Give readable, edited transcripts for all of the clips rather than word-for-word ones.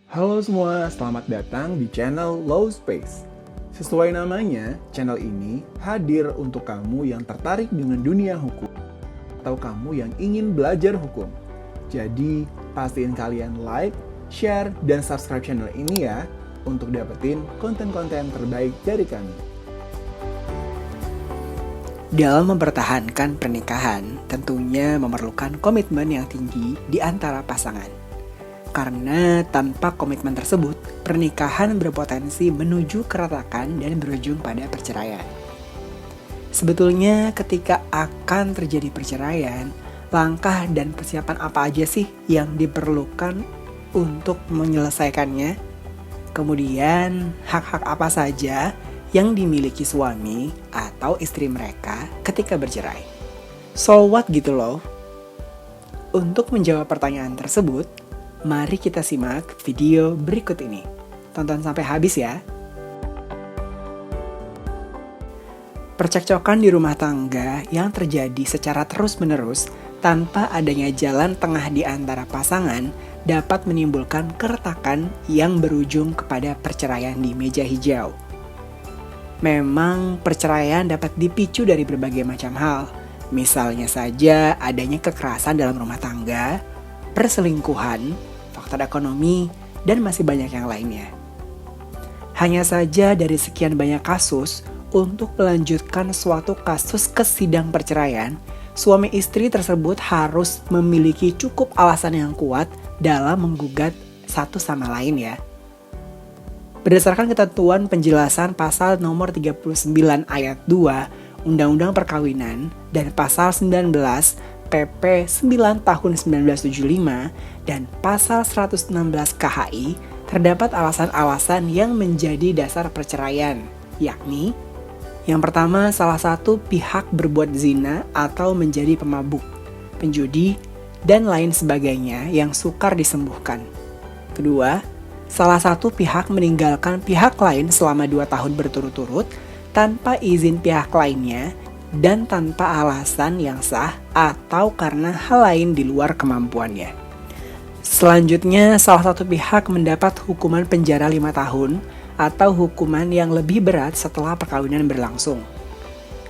Halo semua, selamat datang di channel Low Space. Sesuai namanya, channel ini hadir untuk kamu yang tertarik dengan dunia hukum atau kamu yang ingin belajar hukum. Jadi, pastiin kalian like, share, dan subscribe channel ini ya untuk dapetin konten-konten terbaik dari kami. Dalam mempertahankan pernikahan, tentunya memerlukan komitmen yang tinggi di antara pasangan. Karena tanpa komitmen tersebut, pernikahan berpotensi menuju keretakan dan berujung pada perceraian. Sebetulnya ketika akan terjadi perceraian, langkah dan persiapan apa aja sih yang diperlukan untuk menyelesaikannya? Kemudian, hak-hak apa saja yang dimiliki suami atau istri mereka ketika bercerai? So what gitu loh? Untuk menjawab pertanyaan tersebut, mari kita simak video berikut ini. Tonton sampai habis ya. Percekcokan di rumah tangga yang terjadi secara terus-menerus tanpa adanya jalan tengah di antara pasangan dapat menimbulkan keretakan yang berujung kepada perceraian di meja hijau. Memang perceraian dapat dipicu dari berbagai macam hal. Misalnya saja adanya kekerasan dalam rumah tangga, perselingkuhan, faktor ekonomi, dan masih banyak yang lainnya. Hanya saja dari sekian banyak kasus, untuk melanjutkan suatu kasus ke sidang perceraian, suami istri tersebut harus memiliki cukup alasan yang kuat dalam menggugat satu sama lain ya. Berdasarkan ketentuan penjelasan pasal nomor 39 ayat 2 Undang-Undang Perkawinan dan pasal 19 PP 9 tahun 1975 dan pasal 116 KHI terdapat alasan-alasan yang menjadi dasar perceraian, yakni yang pertama, salah satu pihak berbuat zina atau menjadi pemabuk, penjudi, dan lain sebagainya yang sukar disembuhkan. Kedua, salah satu pihak meninggalkan pihak lain selama 2 tahun berturut-turut tanpa izin pihak lainnya dan tanpa alasan yang sah atau karena hal lain di luar kemampuannya. Selanjutnya, salah satu pihak mendapat hukuman penjara 5 tahun atau hukuman yang lebih berat setelah perkawinan berlangsung.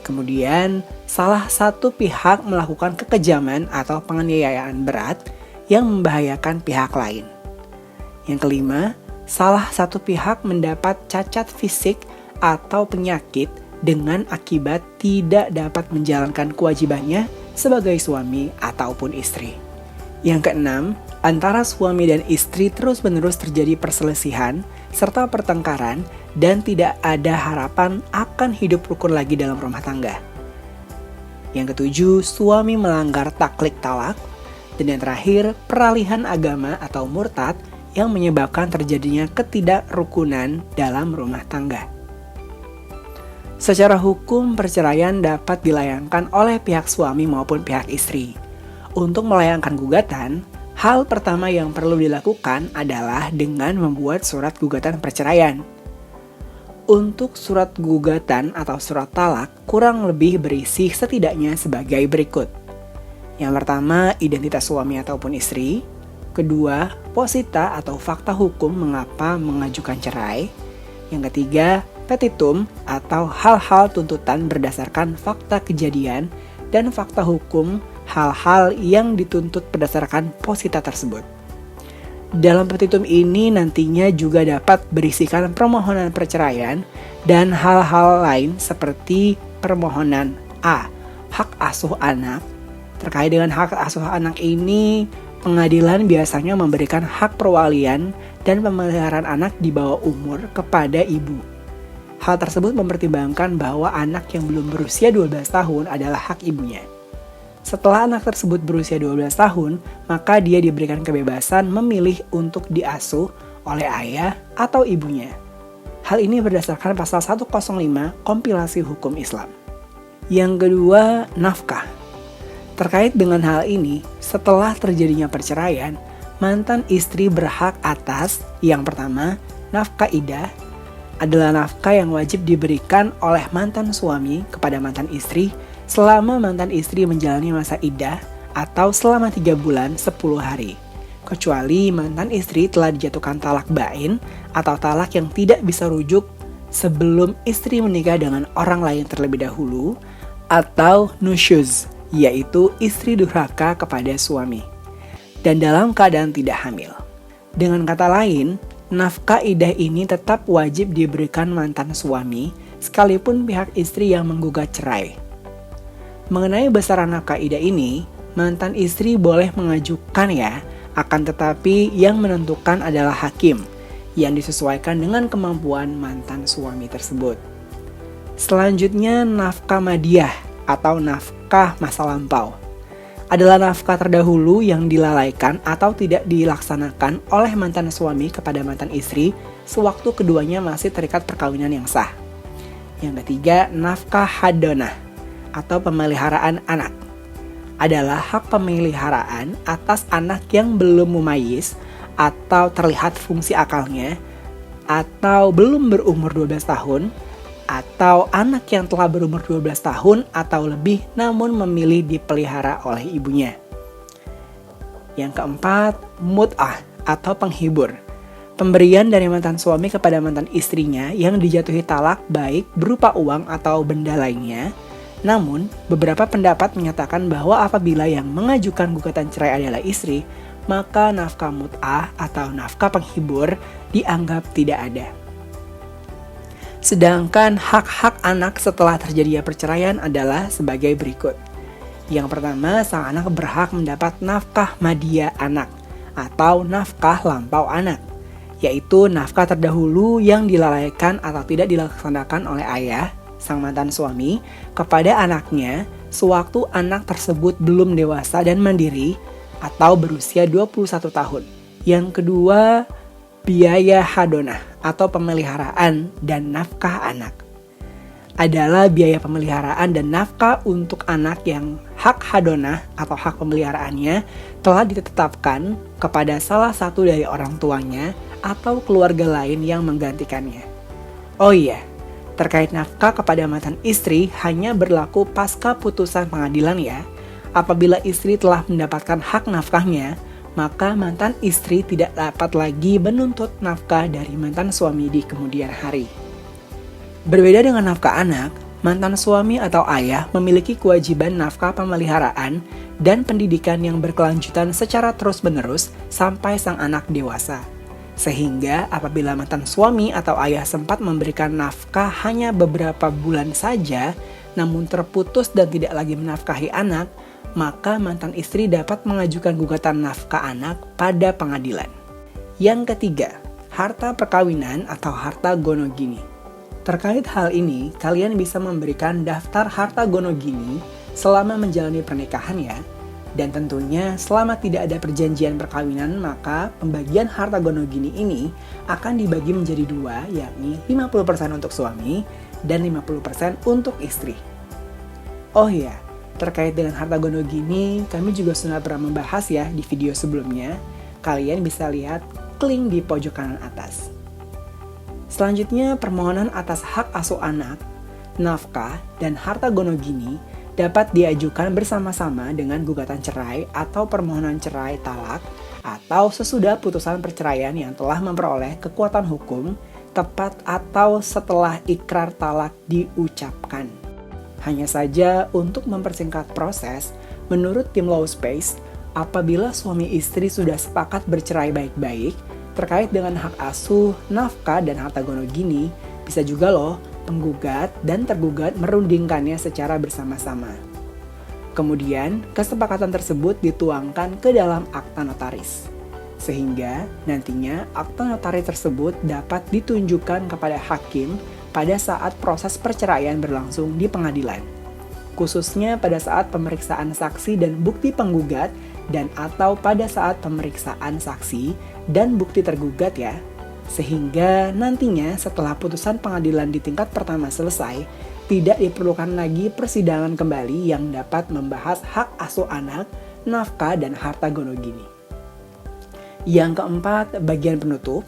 Kemudian, salah satu pihak melakukan kekejaman atau penganiayaan berat yang membahayakan pihak lain. Yang kelima, salah satu pihak mendapat cacat fisik atau penyakit dengan akibat tidak dapat menjalankan kewajibannya sebagai suami ataupun istri. Yang keenam, antara suami dan istri terus-menerus terjadi perselisihan serta pertengkaran dan tidak ada harapan akan hidup rukun lagi dalam rumah tangga. Yang ketujuh, suami melanggar taklid talak. Dan yang terakhir, peralihan agama atau murtad yang menyebabkan terjadinya ketidakrukunan dalam rumah tangga. Secara hukum, perceraian dapat dilayangkan oleh pihak suami maupun pihak istri. Untuk melayangkan gugatan, hal pertama yang perlu dilakukan adalah dengan membuat surat gugatan perceraian. Untuk surat gugatan atau surat talak kurang lebih berisi setidaknya sebagai berikut. Yang pertama, identitas suami ataupun istri. Kedua, posita atau fakta hukum mengapa mengajukan cerai. Yang ketiga, petitum atau hal-hal tuntutan berdasarkan fakta kejadian dan fakta hukum hal-hal yang dituntut berdasarkan posita tersebut. Dalam petitum ini nantinya juga dapat berisikan permohonan perceraian dan hal-hal lain seperti permohonan A. Hak asuh anak. Terkait dengan hak asuh anak ini, pengadilan biasanya memberikan hak perwalian dan pemeliharaan anak di bawah umur kepada ibu. Hal tersebut mempertimbangkan bahwa anak yang belum berusia 12 tahun adalah hak ibunya. Setelah anak tersebut berusia 12 tahun, maka dia diberikan kebebasan memilih untuk diasuh oleh ayah atau ibunya. Hal ini berdasarkan pasal 105 Kompilasi Hukum Islam. Yang kedua, nafkah. Terkait dengan hal ini, setelah terjadinya perceraian, mantan istri berhak atas yang pertama, nafkah iddah adalah nafkah yang wajib diberikan oleh mantan suami kepada mantan istri selama mantan istri menjalani masa iddah atau selama 3 bulan 10 hari. kecuali mantan istri telah dijatuhkan talak bain atau talak yang tidak bisa rujuk sebelum istri menikah dengan orang lain terlebih dahulu, atau nusyuz, yaitu istri durhaka kepada suami, dan dalam keadaan tidak hamil. Dengan kata lain, nafkah idah ini tetap wajib diberikan mantan suami, sekalipun pihak istri yang menggugat cerai. Mengenai besaran nafkah idah ini, mantan istri boleh mengajukan ya, akan tetapi yang menentukan adalah hakim, yang disesuaikan dengan kemampuan mantan suami tersebut. Selanjutnya, nafkah madiyah atau nafkah masa lampau adalah nafkah terdahulu yang dilalaikan atau tidak dilaksanakan oleh mantan suami kepada mantan istri sewaktu keduanya masih terikat perkawinan yang sah. Yang ketiga, nafkah hadonah atau pemeliharaan anak adalah hak pemeliharaan atas anak yang belum mumayyiz atau terlihat fungsi akalnya, atau belum berumur 12 tahun, atau anak yang telah berumur 12 tahun atau lebih namun memilih dipelihara oleh ibunya. Yang keempat, mut'ah atau penghibur. Pemberian dari mantan suami kepada mantan istrinya yang dijatuhi talak baik berupa uang atau benda lainnya. Namun, beberapa pendapat menyatakan bahwa apabila yang mengajukan gugatan cerai adalah istri, maka nafkah mut'ah atau nafkah penghibur dianggap tidak ada. Sedangkan hak-hak anak setelah terjadinya perceraian adalah sebagai berikut. Yang pertama, sang anak berhak mendapat nafkah madiyah anak atau nafkah lampau anak, yaitu nafkah terdahulu yang dilalaikan atau tidak dilaksanakan oleh ayah, sang mantan suami, kepada anaknya sewaktu anak tersebut belum dewasa dan mandiri atau berusia 21 tahun. Yang kedua, biaya hadonah atau pemeliharaan dan nafkah anak adalah biaya pemeliharaan dan nafkah untuk anak yang hak hadonah atau hak pemeliharaannya telah ditetapkan kepada salah satu dari orang tuanya atau keluarga lain yang menggantikannya. Oh iya, terkait nafkah kepada mantan istri hanya berlaku pasca putusan pengadilan ya. Apabila istri telah mendapatkan hak nafkahnya, maka mantan istri tidak dapat lagi menuntut nafkah dari mantan suami di kemudian hari. Berbeda dengan nafkah anak, mantan suami atau ayah memiliki kewajiban nafkah pemeliharaan dan pendidikan yang berkelanjutan secara terus-menerus sampai sang anak dewasa. Sehingga apabila mantan suami atau ayah sempat memberikan nafkah hanya beberapa bulan saja, namun terputus dan tidak lagi menafkahi anak, maka mantan istri dapat mengajukan gugatan nafkah anak pada pengadilan. Yang ketiga, harta perkawinan atau harta gonogini. Terkait hal ini, kalian bisa memberikan daftar harta gonogini selama menjalani pernikahan ya. Dan tentunya selama tidak ada perjanjian perkawinan, maka pembagian harta gonogini ini akan dibagi menjadi dua, yakni 50% untuk suami dan 50% untuk istri. Oh iya, terkait dengan harta gonogini, kami juga sudah pernah membahas ya di video sebelumnya. Kalian bisa lihat link di pojok kanan atas. Selanjutnya, permohonan atas hak asuh anak, nafkah, dan harta gonogini dapat diajukan bersama-sama dengan gugatan cerai atau permohonan cerai talak atau sesudah putusan perceraian yang telah memperoleh kekuatan hukum tepat atau setelah ikrar talak diucapkan. Hanya saja untuk mempersingkat proses, menurut tim Lawspace, apabila suami istri sudah sepakat bercerai baik-baik terkait dengan hak asuh, nafkah, dan harta gonogini, bisa juga loh penggugat dan tergugat merundingkannya secara bersama-sama. Kemudian, kesepakatan tersebut dituangkan ke dalam akta notaris. Sehingga nantinya akta notaris tersebut dapat ditunjukkan kepada hakim pada saat proses perceraian berlangsung di pengadilan. Khususnya pada saat pemeriksaan saksi dan bukti penggugat dan atau pada saat pemeriksaan saksi dan bukti tergugat ya. Sehingga nantinya setelah putusan pengadilan di tingkat pertama selesai, tidak diperlukan lagi persidangan kembali yang dapat membahas hak asuh anak, nafkah, dan harta gonogini. Yang keempat, bagian penutup.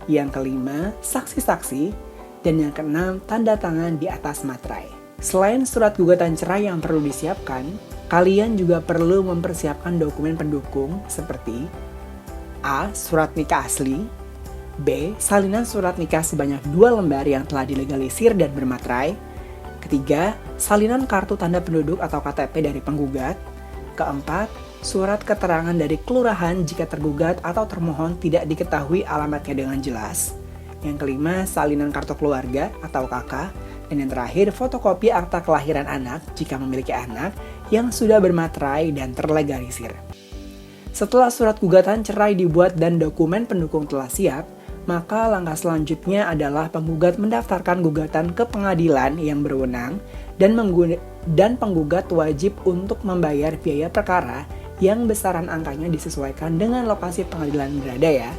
Yang kelima, saksi-saksi. Dan yang keenam, tanda tangan di atas materai. Selain surat gugatan cerai yang perlu disiapkan, kalian juga perlu mempersiapkan dokumen pendukung seperti A. Surat nikah asli. B. Salinan surat nikah sebanyak 2 lembar yang telah dilegalisir dan bermaterai. Ketiga, salinan kartu tanda penduduk atau KTP dari penggugat. Keempat, surat keterangan dari kelurahan jika tergugat atau termohon tidak diketahui alamatnya dengan jelas. Yang kelima, salinan kartu keluarga atau KK. Dan yang terakhir, fotokopi akta kelahiran anak jika memiliki anak yang sudah bermaterai dan terlegalisir. Setelah surat gugatan cerai dibuat dan dokumen pendukung telah siap, maka langkah selanjutnya adalah penggugat mendaftarkan gugatan ke pengadilan yang berwenang dan penggugat wajib untuk membayar biaya perkara yang besaran angkanya disesuaikan dengan lokasi pengadilan berada ya.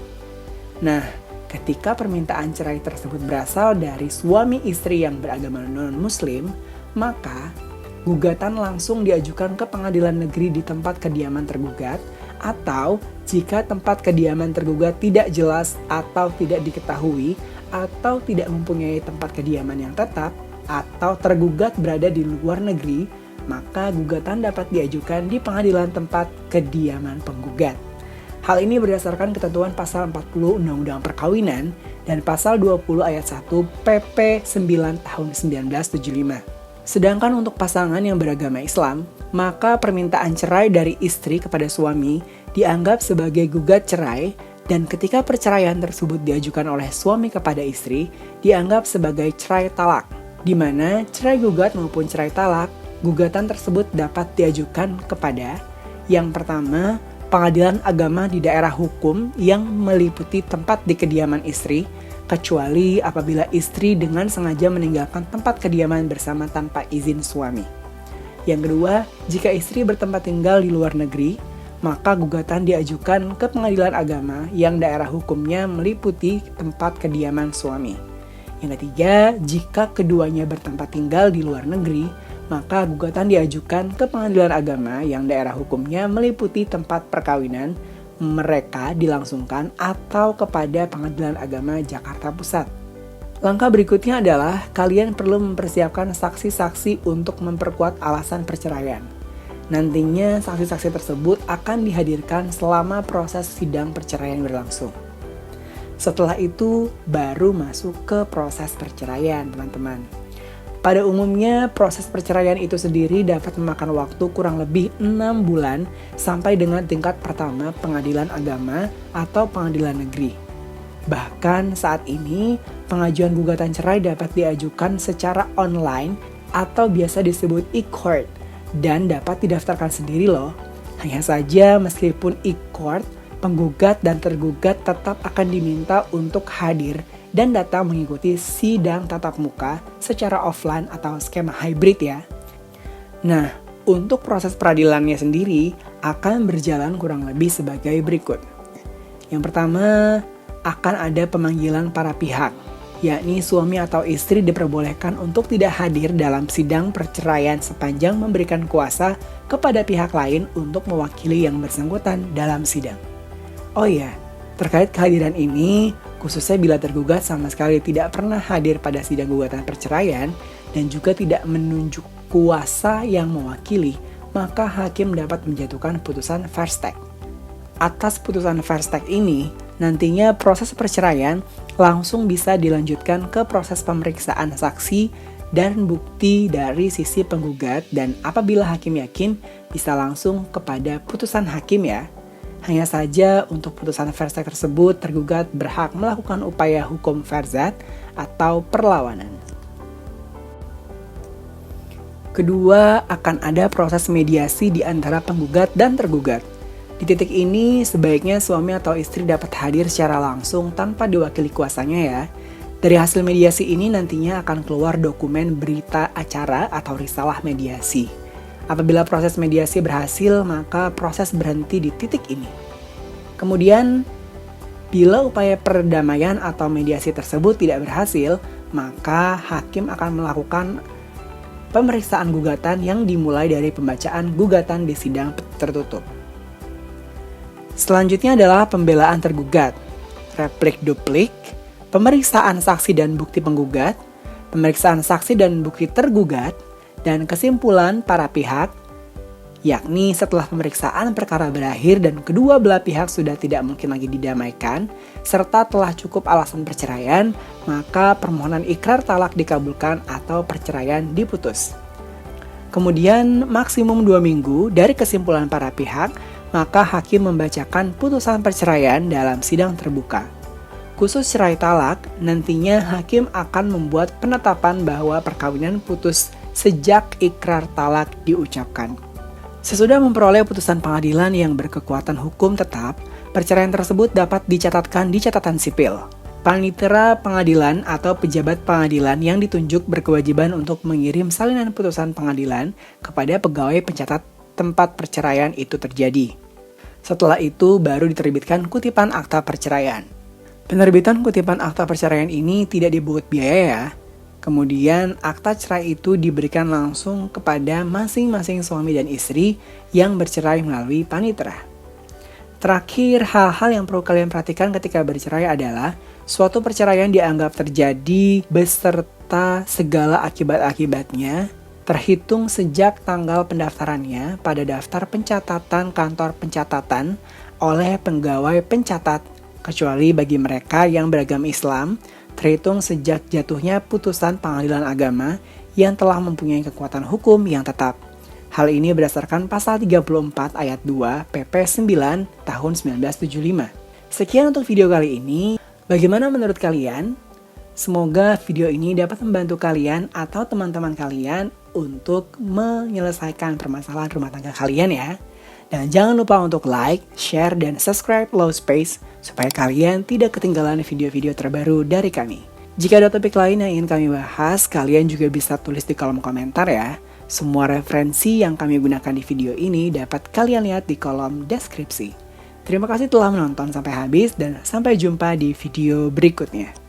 Nah, ketika permintaan cerai tersebut berasal dari suami istri yang beragama non-muslim, maka gugatan langsung diajukan ke pengadilan negeri di tempat kediaman tergugat, atau jika tempat kediaman tergugat tidak jelas atau tidak diketahui atau tidak mempunyai tempat kediaman yang tetap atau tergugat berada di luar negeri, maka gugatan dapat diajukan di pengadilan tempat kediaman penggugat. Hal ini berdasarkan ketentuan pasal 40 Undang-Undang Perkawinan dan pasal 20 ayat 1 PP 9 tahun 1975. Sedangkan untuk pasangan yang beragama Islam, maka permintaan cerai dari istri kepada suami dianggap sebagai gugat cerai, dan ketika perceraian tersebut diajukan oleh suami kepada istri, dianggap sebagai cerai talak, di mana cerai gugat maupun cerai talak, gugatan tersebut dapat diajukan kepada yang pertama, pengadilan agama di daerah hukum yang meliputi tempat di kediaman istri, kecuali apabila istri dengan sengaja meninggalkan tempat kediaman bersama tanpa izin suami. Yang kedua, jika istri bertempat tinggal di luar negeri, maka gugatan diajukan ke pengadilan agama yang daerah hukumnya meliputi tempat kediaman suami. Yang ketiga, jika keduanya bertempat tinggal di luar negeri, maka gugatan diajukan ke pengadilan agama yang daerah hukumnya meliputi tempat perkawinan mereka dilangsungkan atau kepada Pengadilan Agama Jakarta Pusat. Langkah berikutnya adalah kalian perlu mempersiapkan saksi-saksi untuk memperkuat alasan perceraian. Nantinya saksi-saksi tersebut akan dihadirkan selama proses sidang perceraian berlangsung. Setelah itu baru masuk ke proses perceraian, teman-teman. Pada umumnya, proses perceraian itu sendiri dapat memakan waktu kurang lebih 6 bulan sampai dengan tingkat pertama pengadilan agama atau pengadilan negeri. Bahkan saat ini, pengajuan gugatan cerai dapat diajukan secara online atau biasa disebut e-court dan dapat didaftarkan sendiri loh. Hanya saja meskipun e-court, penggugat dan tergugat tetap akan diminta untuk hadir dan datang mengikuti sidang tatap muka secara offline atau skema hybrid ya. Nah, untuk proses peradilannya sendiri akan berjalan kurang lebih sebagai berikut. Yang pertama, akan ada pemanggilan para pihak, yakni suami atau istri diperbolehkan untuk tidak hadir dalam sidang perceraian sepanjang memberikan kuasa kepada pihak lain untuk mewakili yang bersangkutan dalam sidang. Oh iya, terkait kehadiran ini, khususnya bila tergugat sama sekali tidak pernah hadir pada sidang gugatan perceraian dan juga tidak menunjuk kuasa yang mewakili, maka hakim dapat menjatuhkan putusan first take. Atas putusan first take ini, nantinya proses perceraian langsung bisa dilanjutkan ke proses pemeriksaan saksi dan bukti dari sisi penggugat, dan apabila hakim yakin bisa langsung kepada putusan hakim ya. Hanya saja untuk putusan first take tersebut, tergugat berhak melakukan upaya hukum farzat atau perlawanan. Kedua, akan ada proses mediasi di antara penggugat dan tergugat. Di titik ini, sebaiknya suami atau istri dapat hadir secara langsung tanpa diwakili kuasanya ya. Dari hasil mediasi ini nantinya akan keluar dokumen berita acara atau risalah mediasi. Apabila proses mediasi berhasil, maka proses berhenti di titik ini. Kemudian, bila upaya perdamaian atau mediasi tersebut tidak berhasil, maka hakim akan melakukan pemeriksaan gugatan yang dimulai dari pembacaan gugatan di sidang tertutup. Selanjutnya adalah pembelaan tergugat, replik duplik, pemeriksaan saksi dan bukti penggugat, pemeriksaan saksi dan bukti tergugat, dan kesimpulan para pihak yakni setelah pemeriksaan perkara berakhir dan kedua belah pihak sudah tidak mungkin lagi didamaikan, serta telah cukup alasan perceraian, maka permohonan ikrar talak dikabulkan atau perceraian diputus. Kemudian maksimum 2 minggu dari kesimpulan para pihak, maka hakim membacakan putusan perceraian dalam sidang terbuka. Khusus cerai talak, nantinya hakim akan membuat penetapan bahwa perkawinan putus sejak ikrar talak diucapkan. Sesudah memperoleh putusan pengadilan yang berkekuatan hukum tetap, perceraian tersebut dapat dicatatkan di catatan sipil. Panitera pengadilan atau pejabat pengadilan yang ditunjuk berkewajiban untuk mengirim salinan putusan pengadilan kepada pegawai pencatat tempat perceraian itu terjadi. Setelah itu baru diterbitkan kutipan akta perceraian. Penerbitan kutipan akta perceraian ini tidak dipungut biaya ya. Kemudian akta cerai itu diberikan langsung kepada masing-masing suami dan istri yang bercerai melalui panitera. Terakhir, hal-hal yang perlu kalian perhatikan ketika bercerai adalah suatu perceraian dianggap terjadi beserta segala akibat-akibatnya terhitung sejak tanggal pendaftarannya pada daftar pencatatan kantor pencatatan oleh pegawai pencatat, kecuali bagi mereka yang beragama Islam, terhitung sejak jatuhnya putusan pengadilan agama yang telah mempunyai kekuatan hukum yang tetap. Hal ini berdasarkan pasal 34 ayat 2 PP 9 tahun 1975. Sekian untuk video kali ini. Bagaimana menurut kalian? Semoga video ini dapat membantu kalian atau teman-teman kalian untuk menyelesaikan permasalahan rumah tangga kalian ya. Dan jangan lupa untuk like, share, dan subscribe Low Space supaya kalian tidak ketinggalan video-video terbaru dari kami. Jika ada topik lain yang ingin kami bahas, kalian juga bisa tulis di kolom komentar ya. Semua referensi yang kami gunakan di video ini dapat kalian lihat di kolom deskripsi. Terima kasih telah menonton sampai habis dan sampai jumpa di video berikutnya.